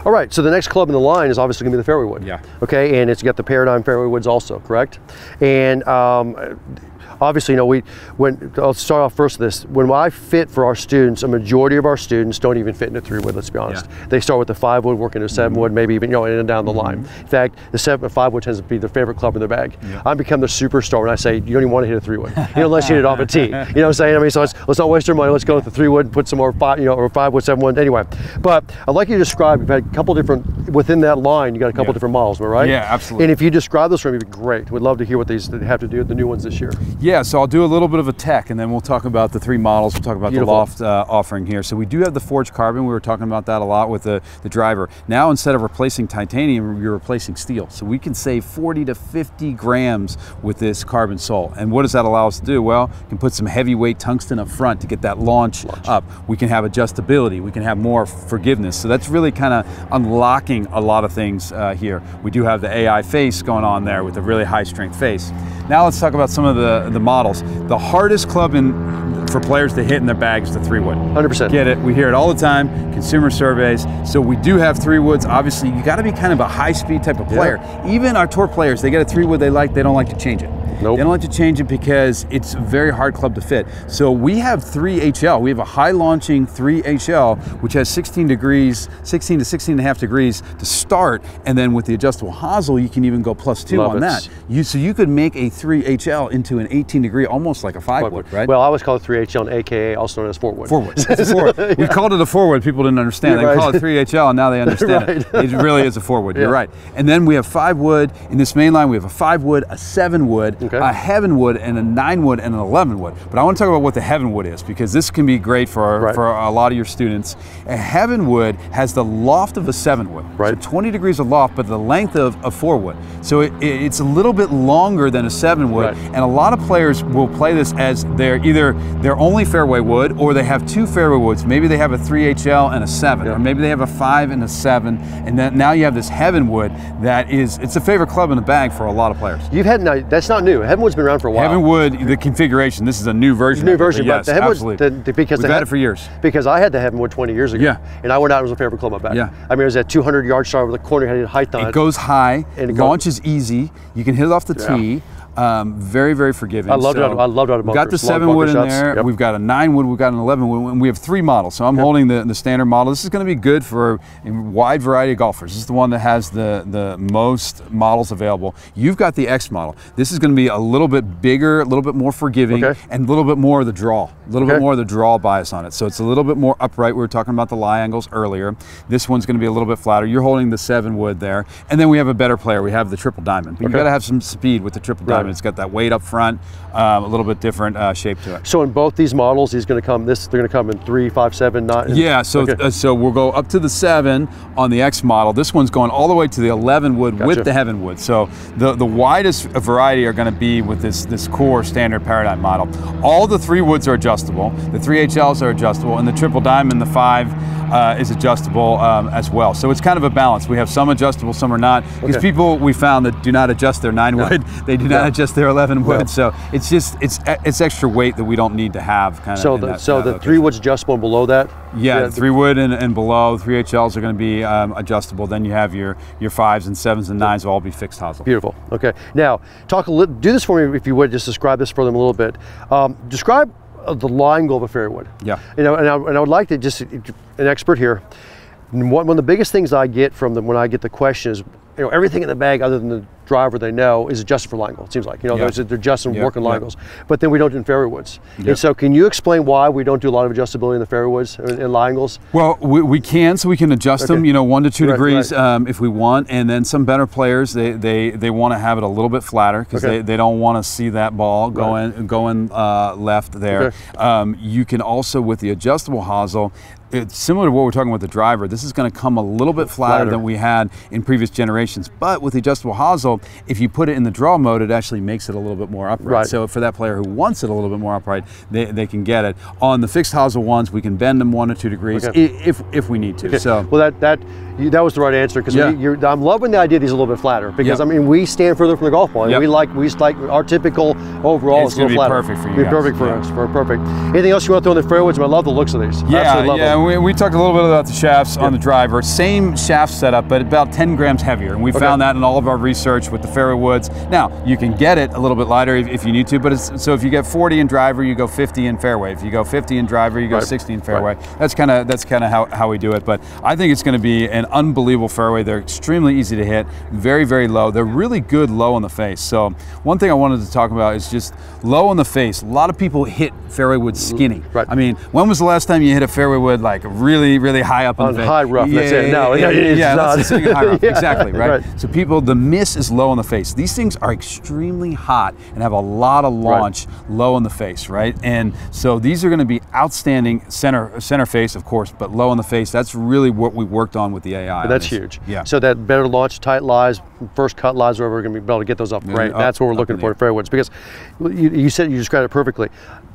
All right, so the next club in the line is obviously going to be the fairway wood. Yeah. Okay, and it's got the Paradym fairway woods also, correct? And obviously, you know, I'll start off first with this. When I fit for our students, a majority of our students don't even fit in a 3-wood, let's be honest. Yeah. They start with the 5-wood, work into a 7-wood, maybe even, you know, in and down the line. In fact, the 5-wood tends to be their favorite club in their bag. Yeah. I become the superstar when I say, you don't even want to hit a 3-wood. You know, unless you hit it off a tee. You know what I'm saying? I mean, so let's not waste our money. Let's go with the 3-wood, put some more 5-wood, 7-wood, anyway. But I'd like you to describe, you've had a couple different, within that line, you got a couple different models, am I right? Yeah, absolutely. And if you describe those for me, it'd be great. We'd love to hear what these have to do with the new ones this year. Yeah, so I'll do a little bit of a tech, and then we'll talk about the 3 models. We'll talk about the loft offering here. So we do have the forged carbon. We were talking about that a lot with the driver. Now, instead of replacing titanium, you're replacing steel. So we can save 40 to 50 grams with this carbon sole. And what does that allow us to do? Well, we can put some heavyweight tungsten up front to get that launch up. We can have adjustability. We can have more forgiveness. So that's really kind of unlocking a lot of things here. We do have the AI face going on there with a really high strength face. Now let's talk about some of the models. The hardest club for players to hit in their bag is the 3-wood. 100%. Get it? We hear it all the time, consumer surveys. So we do have 3-woods. Obviously, you got to be kind of a high-speed type of player. Yeah. Even our tour players, they get a 3-wood they don't like to change it. Nope. They don't like to change it because it's a very hard club to fit. So we have 3HL. We have a high launching 3HL, which has 16 to 16.5 degrees to start. And then with the adjustable hosel, you can even go +2 on that. So you could make a 3HL into an 18-degree, almost like a 5-wood, right? Well, I always call it 3HL, and AKA also known as 4-wood. 4-wood. It's a 4-wood. We called it a 4-wood. People didn't understand. They call it 3HL, and now they understand it. It really is a 4-wood. You're right. And then we have 5-wood. In this main line, we have a 5-wood, a 7-wood, a heavenwood, and a 9-wood, and an 11-wood. But I want to talk about what the heavenwood is, because this can be great for a lot of your students. A heavenwood has the loft of a 7-wood. So 20 degrees of loft, but the length of a 4-wood. So it's a little bit longer than a 7-wood, and a lot of players will play this as either their only fairway wood, or they have 2 fairway woods. Maybe they have a 3HL and a 7, or maybe they have a 5 and a 7, and then now you have this heavenwood that it's a favorite club in the bag for a lot of players. That's not new. Heavenwood's been around for a while. Heavenwood, the configuration, this is a new version. New version, yes, but the absolutely. because we've had it for years. Because I had the Heavenwood 20 years ago, and I went out, it was a favorite club in my bag. I mean, it was at 200-yard shot over the corner, had height on it. It goes high, and launch is easy. You can hit it off the tee. Very, very forgiving. I loved it. I loved it. We've got the 7-wood in there. We've got a 9-wood. We've got an 11-wood, and we have 3 models. So I'm holding the standard model. This is going to be good for a wide variety of golfers. This is the one that has the most models available. You've got the X model. This is going to be a little bit bigger, a little bit more forgiving, and a little bit more of the draw. A little bit more of the draw bias on it. So it's a little bit more upright. We were talking about the lie angles earlier. This one's going to be a little bit flatter. You're holding the 7-wood there, and then we have a better player. We have the triple diamond. But you've got to have some speed with the triple diamond. It's got that weight up front, a little bit different shape to it. So in both these models, they're going to come in 3, 5, 7, 9. Yeah. So so we'll go up to the 7 on the X model. This one's going all the way to the 11-wood with the heavenwood. So the widest variety are going to be with this core standard Paradym model. All the 3-woods are adjustable. The 3HLs are adjustable, and the triple diamond, the 5, is adjustable as well. So it's kind of a balance. We have some adjustable, some are not. Because people we found that do not adjust their 9-wood, they do not adjust their 11-wood. So it's just it's extra weight that we don't need to have. So the 3-wood's adjustable and below that. Yeah, 3-wood and below. 3HLs are going to be adjustable. Then you have your 5s and 7s and 9s will all be fixed hosel. Beautiful. Okay. Now do this for me if you would. Just describe this for them a little bit. Describe the line goal of a fairway wood. Yeah. You know, and I would like to just an expert here. One of the biggest things I get from them when I get the question is, you know, everything in the bag other than the driver they know is adjusted for line goal. It seems like, you know, they're adjusting working line goals, but then we don't do in fairway woods. And so can you explain why we don't do a lot of adjustability in the fairway woods and line goals? Well, we can, so we can adjust them, you know, 1 to 2 degrees if we want, and then some better players, they want to have it a little bit flatter because they don't want to see that ball going left there. You can also, with the adjustable hosel, it's similar to what we're talking about with the driver. This is going to come a little bit flatter than we had in previous generations. But with the adjustable hosel, if you put it in the draw mode, it actually makes it a little bit more upright. So for that player who wants it a little bit more upright, they can get it. On the fixed hosel ones, we can bend them 1 or 2 degrees if we need to. So well, that was the right answer, because I'm loving the idea that he's a little bit flatter, because I mean, we stand further from the golf ball. We like our typical overall is a little flatter. It's going to be perfect for you. Perfect for us. Perfect. Anything else you want to throw in the fairways? I love the looks of these. Yeah, we talked a little bit about the shafts on the driver. Same shaft setup, but about 10 grams heavier. And we found that in all of our research with the Fairway woods. Now, you can get it a little bit lighter if you need to, but so if you get 40 in driver, you go 50 in fairway. If you go 50 in driver, you go 60 in fairway. That's kind of how we do it. But I think it's going to be an unbelievable fairway. They're extremely easy to hit, very, very low. They're really good low on the face. So one thing I wanted to talk about is just low on the face. A lot of people hit fairway wood skinny. Right. I mean, when was the last time you hit a fairway wood like really, really high up on the face? High rough, that's it. No, that's sitting at high rough. Yeah, exactly, right? So people, the miss is low on the face. These things are extremely hot and have a lot of launch low on the face, right? And so these are going to be outstanding center face, of course, but low on the face. That's really what we worked on with the AI. And that's huge. Yeah. So that better launch, tight lies, first cut lies, wherever we're going to be able to get those up great. That's what we're looking for in fairway woods, because you said, you described it perfectly.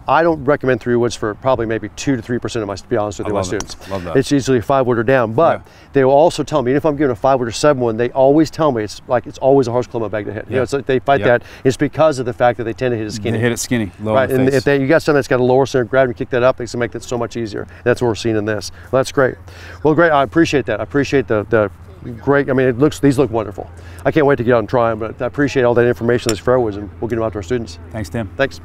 I don't recommend 3 woods for probably maybe 2 to 3% of my, to be honest with you, my students. Love that. It's usually a 5 wood or down, but they will also tell me, even if I'm giving a 5 wood or 7 wood, they always tell me it's always a harsh club bag to hit. You know, it's like they fight that. It's because of the fact that they tend to hit it skinny. They hit it skinny, low right. in the face. And if you got something that's got a lower center of gravity, kick that up, it's gonna make that so much easier. That's what we're seeing in this. Well, that's great. Well, great. I appreciate that. I appreciate the great. I mean, these look wonderful. I can't wait to get out and try them, but I appreciate all that information, these fairways, and we'll get them out to our students. Thanks, Tim. Thanks.